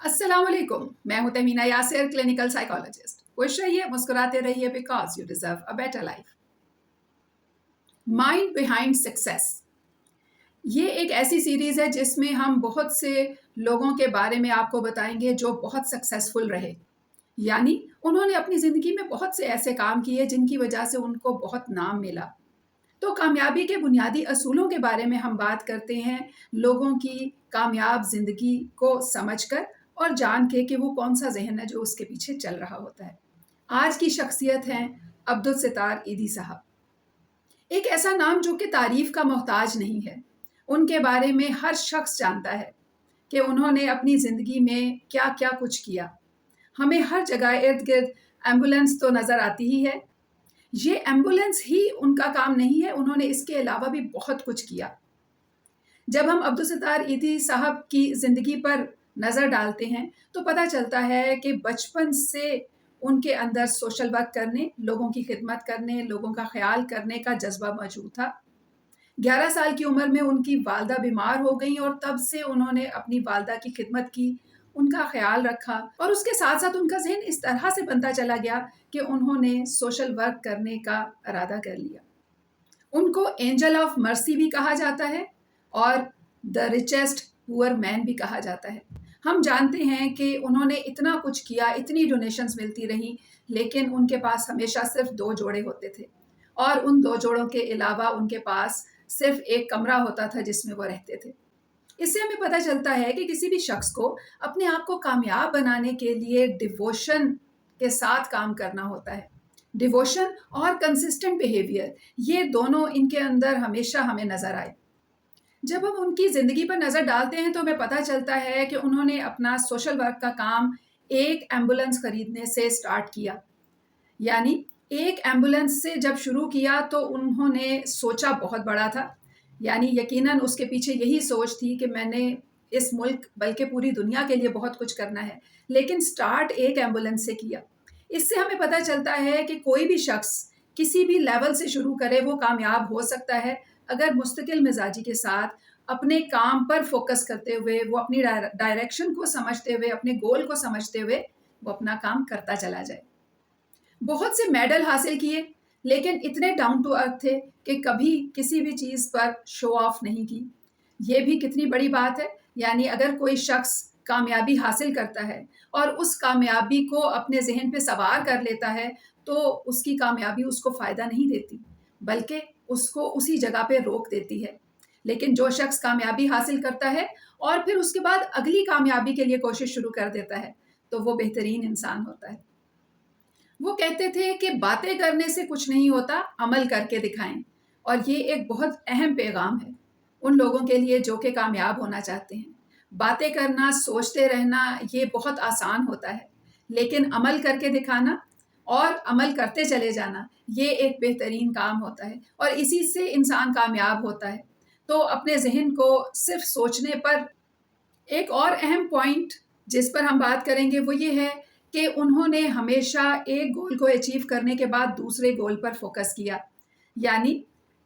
अस्सलाम वालेकुम। मैं हूं तमीना यासिर, क्लिनिकल साइकोलॉजिस्ट। खुश रहिए, मुस्कुराते रहिए, because you deserve a better life. Mind behind success, ये एक ऐसी सीरीज है जिसमें हम बहुत से लोगों के बारे में आपको बताएंगे जो बहुत सक्सेसफुल रहे। यानी उन्होंने अपनी जिंदगी में बहुत से ऐसे काम किए जिनकी वजह से उनको बहुत नाम मिला। तो कामयाबी के बुनियादी असूलों के बारे में हम बात करते हैं, लोगों की कामयाब जिंदगी को समझकर और जान के कि वो कौन सा जहन है जो उसके पीछे चल रहा होता है। आज की शख्सियत हैं अब्दुल सत्तार ईदी साहब। एक ऐसा नाम जो कि तारीफ का मोहताज नहीं है। उनके बारे में हर शख्स जानता है कि उन्होंने अपनी ज़िंदगी में क्या क्या कुछ किया। हमें हर जगह इर्द गिर्द एम्बुलेंस तो नज़र आती ही है। ये एम्बुलेंस ही उनका काम नहीं है, उन्होंने इसके अलावा भी बहुत कुछ किया। जब हम अब्दुल सत्तार ईदी साहब की ज़िंदगी पर नज़र डालते हैं तो पता चलता है कि बचपन से उनके अंदर सोशल वर्क करने, लोगों की खिदमत करने, लोगों का ख्याल करने का जज्बा मौजूद था। 11 साल की उम्र में उनकी वालदा बीमार हो गई और तब से उन्होंने अपनी वालदा की खिदमत की, उनका ख्याल रखा और उसके साथ साथ उनका जहन इस तरह से बनता चला गया कि उन्होंने सोशल वर्क करने का इरादा कर लिया। उनको एंजल ऑफ मर्सी भी कहा जाता है और द रिचेस्ट पुअर मैन भी कहा जाता है। हम जानते हैं कि उन्होंने इतना कुछ किया, इतनी डोनेशंस मिलती रहीं, लेकिन उनके पास हमेशा सिर्फ 2 जोड़े होते थे और उन 2 जोड़ों के अलावा उनके पास सिर्फ एक कमरा होता था जिसमें वो रहते थे। इससे हमें पता चलता है कि किसी भी शख्स को अपने आप को कामयाब बनाने के लिए डिवोशन के साथ काम करना होता है। डिवोशन और कंसिस्टेंट बिहेवियर, ये दोनों इनके अंदर हमेशा हमें नज़र आए। जब हम उनकी ज़िंदगी पर नज़र डालते हैं तो हमें पता चलता है कि उन्होंने अपना सोशल वर्क का काम एक एम्बुलेंस खरीदने से स्टार्ट किया। यानी एक एम्बुलेंस से जब शुरू किया तो उन्होंने सोचा बहुत बड़ा था। यानी यकीनन उसके पीछे यही सोच थी कि मैंने इस मुल्क बल्कि पूरी दुनिया के लिए बहुत कुछ करना है, लेकिन स्टार्ट एक एम्बुलेंस से किया। इससे हमें पता चलता है कि कोई भी शख्स किसी भी लेवल से शुरू करे वो कामयाब हो सकता है अगर मुस्तकिल मिजाजी के साथ अपने काम पर फोकस करते हुए, वो अपनी डायरेक्शन को समझते हुए, अपने गोल को समझते हुए वो अपना काम करता चला जाए। बहुत से मेडल हासिल किए, लेकिन इतने डाउन टू अर्थ थे कि कभी किसी भी चीज़ पर शो ऑफ नहीं की। ये भी कितनी बड़ी बात है। यानी अगर कोई शख्स कामयाबी हासिल करता है और उस कामयाबी को अपने जहन पे सवार कर लेता है तो उसकी कामयाबी उसको फ़ायदा नहीं देती, बल्कि उसको उसी जगह पे रोक देती है। लेकिन जो शख्स कामयाबी हासिल करता है और फिर उसके बाद अगली कामयाबी के लिए कोशिश शुरू कर देता है तो वो बेहतरीन इंसान होता है। वो कहते थे कि बातें करने से कुछ नहीं होता, अमल करके दिखाएं। और ये एक बहुत अहम पैगाम है उन लोगों के लिए जो कि कामयाब होना चाहते हैं। बातें करना, सोचते रहना, ये बहुत आसान होता है, लेकिन अमल करके दिखाना और अमल करते चले जाना, ये एक बेहतरीन काम होता है और इसी से इंसान कामयाब होता है। तो अपने जहन को सिर्फ सोचने पर एक और अहम पॉइंट जिस पर हम बात करेंगे वो ये है कि उन्होंने हमेशा एक गोल को अचीव करने के बाद दूसरे गोल पर फोकस किया। यानी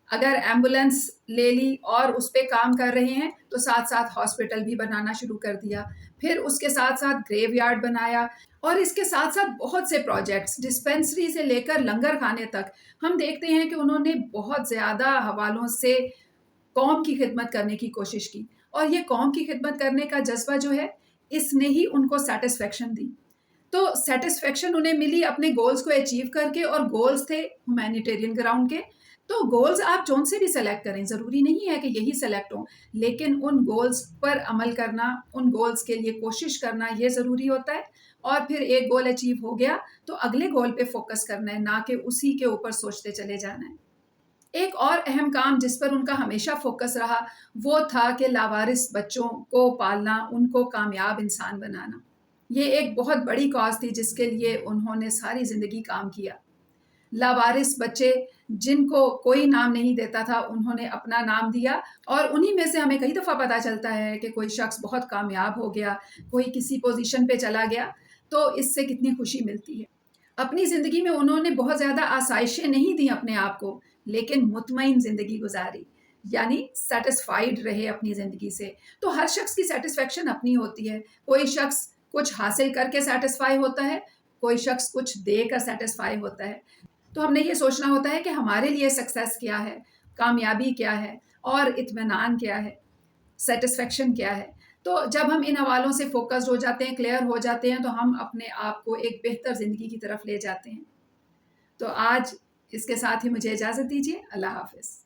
अगर एम्बुलेंस ले ली और उस पे काम कर रहे हैं तो साथ साथ हॉस्पिटल भी बनाना शुरू कर दिया, फिर उसके साथ साथ ग्रेवयार्ड बनाया और इसके साथ साथ बहुत से प्रोजेक्ट्स, डिस्पेंसरी से लेकर लंगर खाने तक हम देखते हैं कि उन्होंने बहुत ज़्यादा हवालों से कौम की खिदमत करने की कोशिश की और ये कौम की खिदमत करने का जज्बा जो है, इसने ही उनको सेटिस्फेक्शन दी। तो सेटिस्फेक्शन उन्हें मिली अपने गोल्स को अचीव करके और गोल्स थे ह्यूमैनिटेरियन ग्राउंड के। तो गोल्स आप जौन से भी सेलेक्ट करें, ज़रूरी नहीं है कि यही सेलेक्ट हो, लेकिन उन गोल्स पर अमल करना, उन गोल्स के लिए कोशिश करना ये ज़रूरी होता है। और फिर एक गोल अचीव हो गया तो अगले गोल पे फोकस करना है, ना कि उसी के ऊपर सोचते चले जाना है। एक और अहम काम जिस पर उनका हमेशा फोकस रहा वो था कि लावारिस बच्चों को पालना, उनको कामयाब इंसान बनाना। ये एक बहुत बड़ी कॉज थी जिसके लिए उन्होंने सारी ज़िंदगी काम किया। लावारिस बच्चे जिनको कोई नाम नहीं देता था, उन्होंने अपना नाम दिया और उन्हीं में से हमें कई दफ़ा पता चलता है कि कोई शख्स बहुत कामयाब हो गया, कोई किसी पोजीशन पे चला गया, तो इससे कितनी खुशी मिलती है। अपनी ज़िंदगी में उन्होंने बहुत ज़्यादा आसाइशें नहीं दी अपने आप को, लेकिन मुतमईन ज़िंदगी गुजारी, यानी सेटिस्फाइड रहे अपनी ज़िंदगी से। तो हर शख्स की सेटिस्फेक्शन अपनी होती है। कोई शख्स کچھ حاصل کر کے سیٹسفائی ہوتا ہے، کوئی شخص کچھ دے کر سیٹسفائی ہوتا ہے. تو ہم نے یہ سوچنا ہوتا ہے کہ ہمارے لیے سکسیس کیا ہے، کامیابی کیا ہے، اور اطمینان کیا ہے، سیٹسفیکشن کیا ہے. تو جب ہم ان حوالوں سے فوکسڈ ہو جاتے ہیں، کلیئر ہو جاتے ہیں، تو ہم اپنے آپ کو ایک بہتر زندگی کی طرف لے جاتے ہیں. تو آج اس کے ساتھ ہی مجھے اجازت دیجیے. اللہ حافظ.